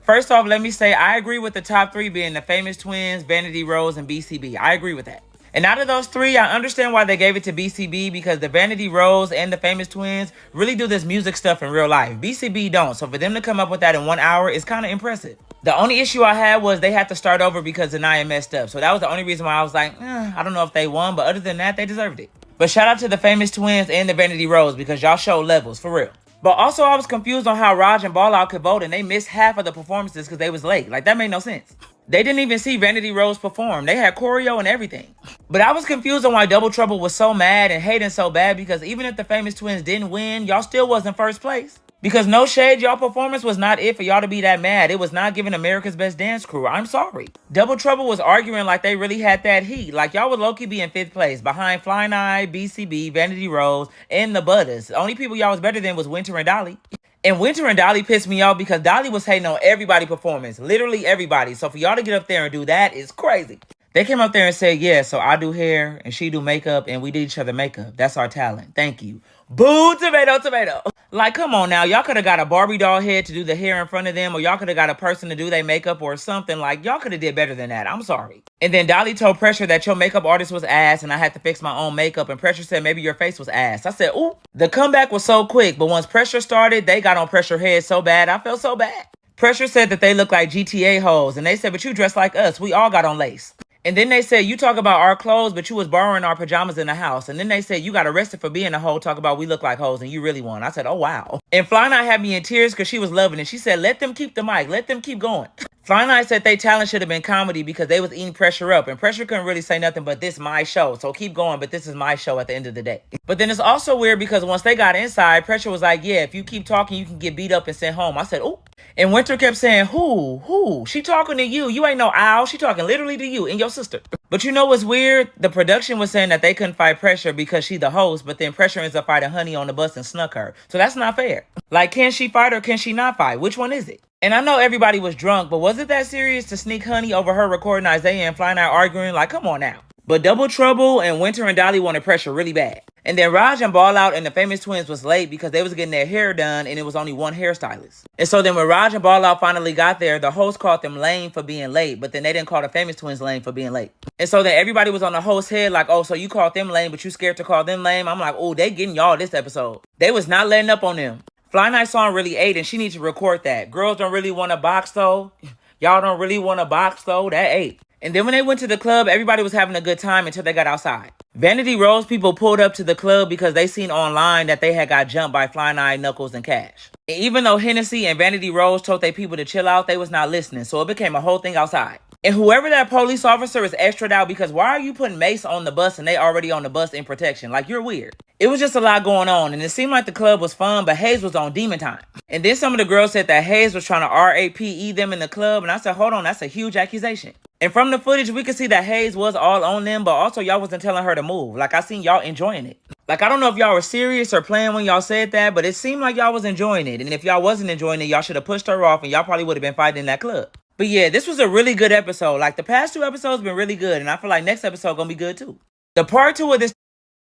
First off, let me say I agree with the top three being the Famous Twins, Vanity Rose, and BCB. I agree with that. And out of those three, I understand why they gave it to BCB because the Vanity Rose and the Famous Twins really do this music stuff in real life. BCB don't. So for them to come up with that in 1 hour is kind of impressive. The only issue I had was they had to start over because Anaya messed up. So that was the only reason why I was like, I don't know if they won. But other than that, they deserved it. But shout out to the Famous Twins and the Vanity Rose because y'all showed levels, for real. But also, I was confused on how Raj and Ball Out could vote and they missed half of the performances because they was late. Like, that made no sense. They didn't even see Vanity Rose perform. They had choreo and everything. But I was confused on why Double Trouble was so mad and hating so bad because even if the Famous Twins didn't win, y'all still wasn't first place. Because no shade, y'all performance was not it for y'all to be that mad. It was not giving America's Best Dance Crew. I'm sorry. Double Trouble was arguing like they really had that heat. Like y'all would low-key be in 5th place behind Flying Eye, BCB, Vanity Rose, and the Butters. The only people y'all was better than was Winter and Dolly. And Winter and Dolly pissed me off because Dolly was hating on everybody's performance. Literally everybody. So for y'all to get up there and do that is crazy. They came up there and said, yeah, so I do hair and she do makeup and we did each other makeup. That's our talent. Thank you. Boo, tomato, tomato. Like, come on now. Y'all could have got a Barbie doll head to do the hair in front of them or y'all could have got a person to do their makeup or something. Like, y'all could have did better than that. I'm sorry. And then Dolly told Pressure that your makeup artist was ass and I had to fix my own makeup. And Pressure said maybe your face was ass. I said, ooh. The comeback was so quick. But once Pressure started, they got on Pressure head so bad. I felt so bad. Pressure said that they look like GTA hoes. And they said, but you dress like us. We all got on lace. And then they said, you talk about our clothes, but you was borrowing our pajamas in the house. And then they said, you got arrested for being a hoe, talk about we look like hoes, and you really won. I said, oh, wow. And Flying Eye had me in tears because she was loving it. She said, let them keep the mic. Let them keep going. Flying Eye said they talent should have been comedy because they was eating Pressure up. And Pressure couldn't really say nothing but this my show. So keep going, but this is my show at the end of the day. But then it's also weird because once they got inside, Pressure was like, yeah, if you keep talking, you can get beat up and sent home. I said, ooh. And Winter kept saying, who? She talking to you. You ain't no owl. She talking literally to you and your sister. But you know what's weird? The production was saying that they couldn't fight Pressure because she the host, but then Pressure ends up fighting Honey on the bus and snuck her. So that's not fair. Like, can she fight or can she not fight? Which one is it? And I know everybody was drunk, but was it that serious to sneak Honey over her recording Isaiah and Flying Eye arguing? Like, come on now. But Double Trouble and Winter and Dolly wanted Pressure really bad. And then Raj and Ball Out and the Famous Twins was late because they was getting their hair done and it was only one hairstylist. And so then when Raj and Ball Out finally got there, the host called them lame for being late, but then they didn't call the Famous Twins lame for being late. And so then everybody was on the host's head like, oh, so you called them lame, but you scared to call them lame? I'm like, oh, they getting y'all this episode. They was not letting up on them. Fly Night song really ate and she needs to record that. Girls don't really want to box though. Y'all don't really want to box though. That ate. And then when they went to the club, everybody was having a good time until they got outside. Vanity Rose people pulled up to the club because they seen online that they had got jumped by Flying Eye, Knuckles, and Cash. And even though Hennessy and Vanity Rose told their people to chill out, they was not listening. So it became a whole thing outside. And whoever that police officer is extra'd out because why are you putting Mace on the bus and they already on the bus in protection? Like, you're weird. It was just a lot going on. And it seemed like the club was fun, but Hayes was on demon time. And then some of the girls said that Hayes was trying to RAPE them in the club. And I said, hold on, that's a huge accusation. And from the footage, we could see that Hayes was all on them, but also y'all wasn't telling her to move. Like, I seen y'all enjoying it. Like, I don't know if y'all were serious or playing when y'all said that, but it seemed like y'all was enjoying it. And if y'all wasn't enjoying it, y'all should have pushed her off and y'all probably would have been fighting in that club. But yeah, this was a really good episode. Like, the past 2 episodes been really good, and I feel like next episode gonna be good too. The part 2 of this